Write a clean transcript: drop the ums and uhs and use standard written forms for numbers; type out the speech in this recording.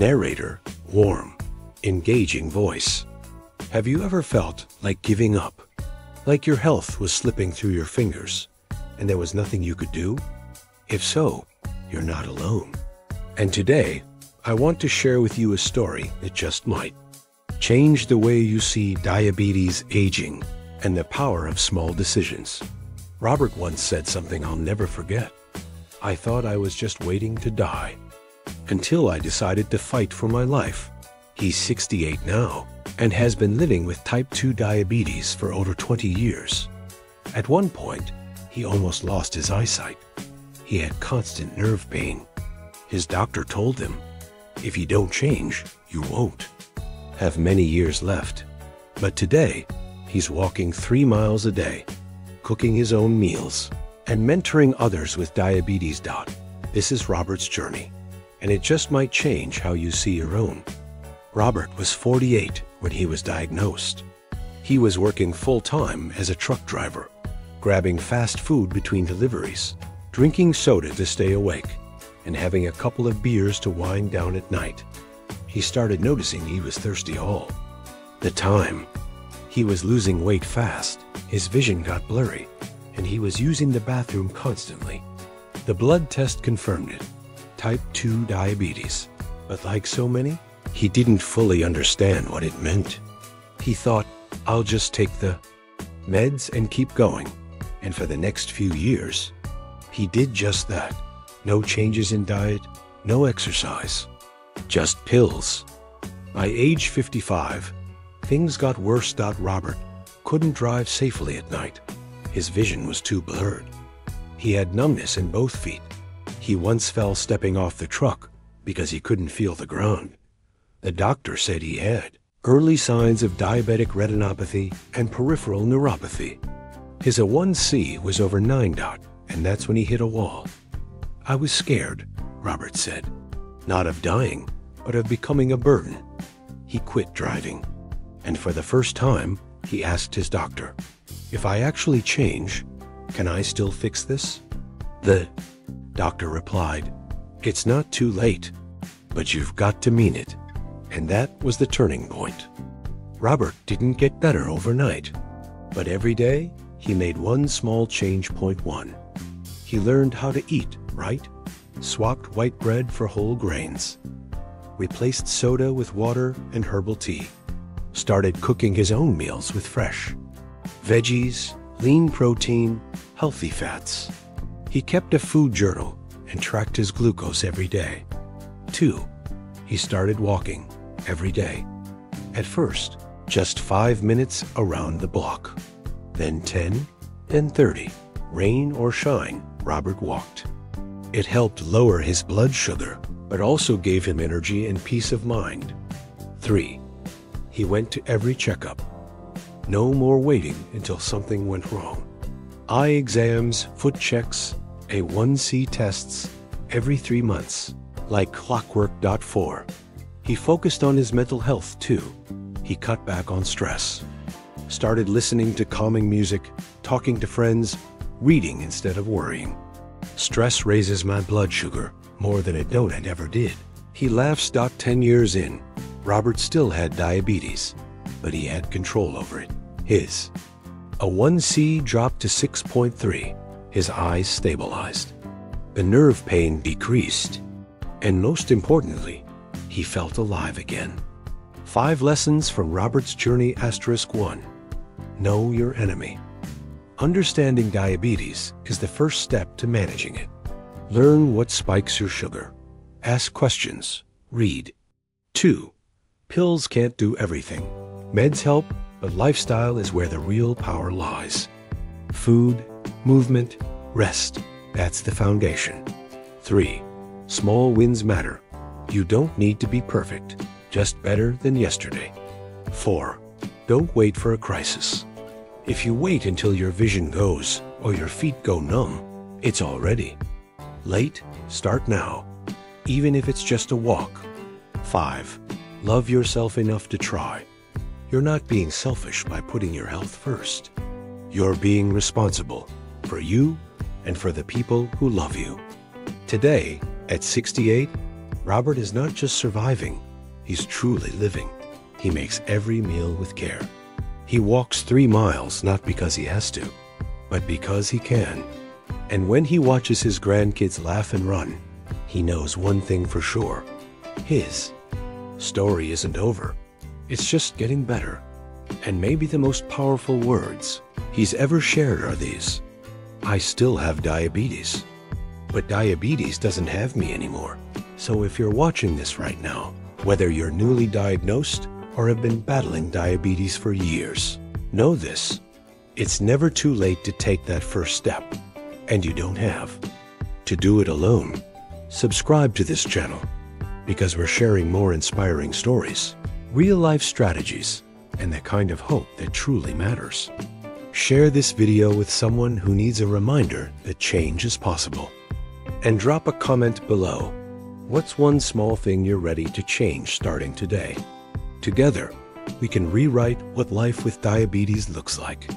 Narrator, warm, engaging voice. Have you ever felt like giving up? Like your health was slipping through your fingers and there was nothing you could do? If so, you're not alone. And today, I want to share with you a story that just might change the way you see diabetes, aging, and the power of small decisions. Robert once said something I'll never forget. I thought I was just waiting to die, until I decided to fight for my life. He's 68 now, and has been living with type 2 diabetes for over 20 years. At one point, he almost lost his eyesight. He had constant nerve pain. His doctor told him, if you don't change, you won't have many years left. But today, he's walking 3 miles a day, cooking his own meals, and mentoring others with diabetes. This is Robert's journey, and it just might change how you see your own. Robert was 48 when he was diagnosed. He was working full-time as a truck driver, grabbing fast food between deliveries, drinking soda to stay awake, and having a couple of beers to wind down at night. He started noticing he was thirsty all the time. He was losing weight fast, his vision got blurry, and he was using the bathroom constantly. The blood test confirmed it, type 2 diabetes. But like so many, he didn't fully understand what it meant. He thought, I'll just take the meds and keep going. And for the next few years, he did just that. No changes in diet, no exercise, just pills. By age 55, things got worse. Robert couldn't drive safely at night. His vision was too blurred. He had numbness in both feet. He once fell stepping off the truck because he couldn't feel the ground. The doctor said he had early signs of diabetic retinopathy and peripheral neuropathy. His A1C was over 9. And that's when he hit a wall. I was scared, Robert said, not of dying, but of becoming a burden. He quit driving, and for the first time, he asked his doctor, if I actually change, can I still fix this? The doctor replied, it's not too late, but you've got to mean it. And that was the turning point. Robert didn't get better overnight, but every day he made one small change. Point 1. He learned how to eat right, swapped white bread for whole grains, replaced soda with water and herbal tea, started cooking his own meals with fresh veggies, lean protein, healthy fats. He kept a food journal and tracked his glucose every day. 2. He started walking every day. At first, just 5 minutes around the block. Then 10, then 30. Rain or shine, Robert walked. It helped lower his blood sugar, but also gave him energy and peace of mind. 3. He went to every checkup. No more waiting until something went wrong. Eye exams, foot checks, A1C tests every 3 months, like clockwork. 4. He focused on his mental health too. He cut back on stress, started listening to calming music, talking to friends, reading instead of worrying. Stress raises my blood sugar more than a donut ever did. He laughs. 10 years in, Robert still had diabetes, but he had control over it. His A1C dropped to 6.3. His eyes stabilized. The nerve pain decreased. And most importantly, he felt alive again. 5 lessons from Robert's journey. *1. Know your enemy. Understanding diabetes is the first step to managing it. Learn what spikes your sugar. Ask questions. Read. 2. Pills can't do everything. Meds help, but lifestyle is where the real power lies. Food, movement, rest. That's the foundation. 3. Small wins matter. You don't need to be perfect, just better than yesterday. 4. Don't wait for a crisis. If you wait until your vision goes or your feet go numb, it's already late. Start now, even if it's just a walk. 5. Love yourself enough to try. You're not being selfish by putting your health first. You're being responsible for you and for the people who love you. Today, at 68, Robert is not just surviving, he's truly living. He makes every meal with care. He walks 3 miles not because he has to, but because he can. And when he watches his grandkids laugh and run, he knows one thing for sure. His story isn't over. It's just getting better. And maybe the most powerful words he's ever shared are these: I still have diabetes, but diabetes doesn't have me anymore. So if you're watching this right now, whether you're newly diagnosed or have been battling diabetes for years, know this: it's never too late to take that first step, and you don't have to do it alone. Subscribe to this channel because we're sharing more inspiring stories, real-life strategies, and the kind of hope that truly matters. Share this video with someone who needs a reminder that change is possible. And drop a comment below. What's one small thing you're ready to change starting today? Together, we can rewrite what life with diabetes looks like.